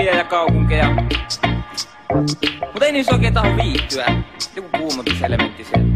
kyliä ja kaupunkeja. Mut ei niissä oikein taho viihtyä. Joku kuumotuselementti siellä.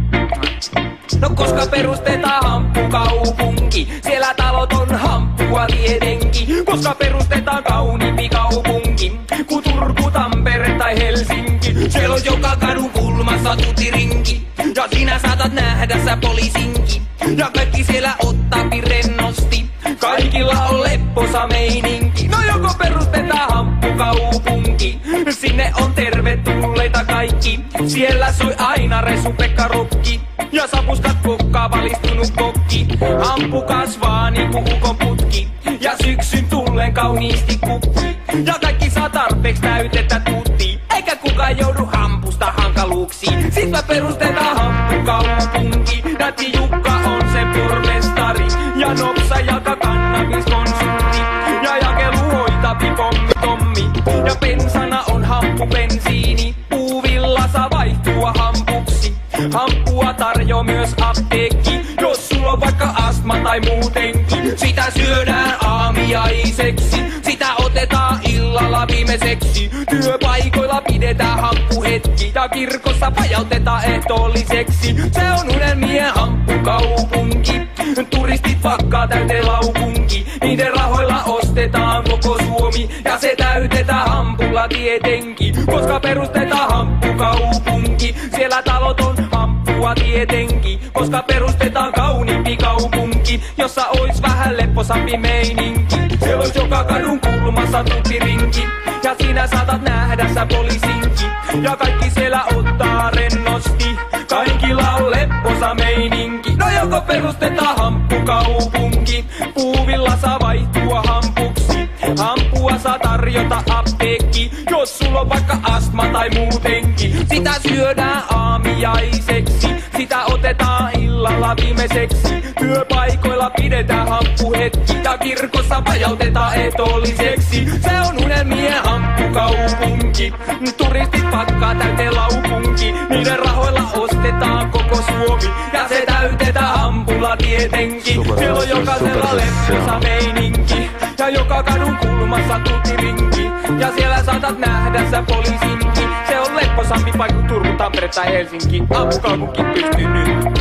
No koska perustetaan hamppukaupunki, siellä talot on hamppua tietenkin. Koska perustetaan kauniimpi kaupunki, ku Turku, Tampere tai Helsinki. Siellä on joka kadun kulmassa tutirinki, ja sinä saatat nähdä sä poliisinkin. Ja kaikki siellä ottaapi rennosti, kaikilla on lepposa meininki. No joko perustetaan hamppukaupunki, sinne on tervetulleita kaikki. Siellä soi aina Resu-Pekka Rokki, ja sapuskat kokkaa valistunut kokki. Hamppu kasvaa niinku ukon putki, ja syksyn tullen kauniisti kukki. Ja kaikki saa tarpeeksi täytettä tutti, eikä kukaan joudu hampusta hankaluuksiin. Sit mä perustetaan hamppukaupunki, Datti Jukka on sen pormestari, ja Nopsa jalka kannabiskonsultti, ja jakelu hoitapi pommi Tommi. Ja pensana on hamppubensiini, puuvilla saa vaihtua hampuksi. Hamppua tarjoaa myös apteekki, jos sulla on vaikka astma tai muutenkin. Sitä syödään aamiaiseksi, sitä otetaan illalla viimeiseksi. Työpaikoilla pidetään hamppuhetki, ja kirkossa pajautetaan ehtoolliseksi. Se on unelmien hamppukaupunki, turistit pakkaa täyteen laupunki. Niiden rahoilla ostetaan koko Suomi, ja se täytetään hampulla tietenkin. Koska perustetaan hamppukaupunki, siellä talot on hamppua tietenkin. Koska perustetaan kauniimpi kaupunki, jossa ois vähän lepposampi meininki. Siellä ois joka kadun kulmassa tutirinki, ja siinä saatat nähdä sä poliisinki. Ja kaikki siellä ottaa rennosti, kaikilla on lepposa meininki. No joko perustetaan hamppukaupunki, puuvilla saa vaihtua hampuksi. Hamppua saa tarjota apteekki, jos sulla on vaikka astma tai muutenkin. Sitä syödään aamiaiseksi, sitä otetaan illalla viimeiseksi. Työpaikoilla pidetään hamppuhetki, ja kirkossa pajautetaan ehtoolliseksi. Se on unelmien hamppukaupunki, turistit pakkaa täyteen laupunki. Niiden rahoilla ostetaan koko Suomi, ja se täytetään hampulla tietenkin. Siellä on jokaisella lepposa meininki, ja joka kadun kulmassa tutirinki. Ja siellä saatat nähdä sä poliisinkin. Se on lepposampi paikka Turku, Tampere tai Helsinki. Hampukaupunki pystyy nyt.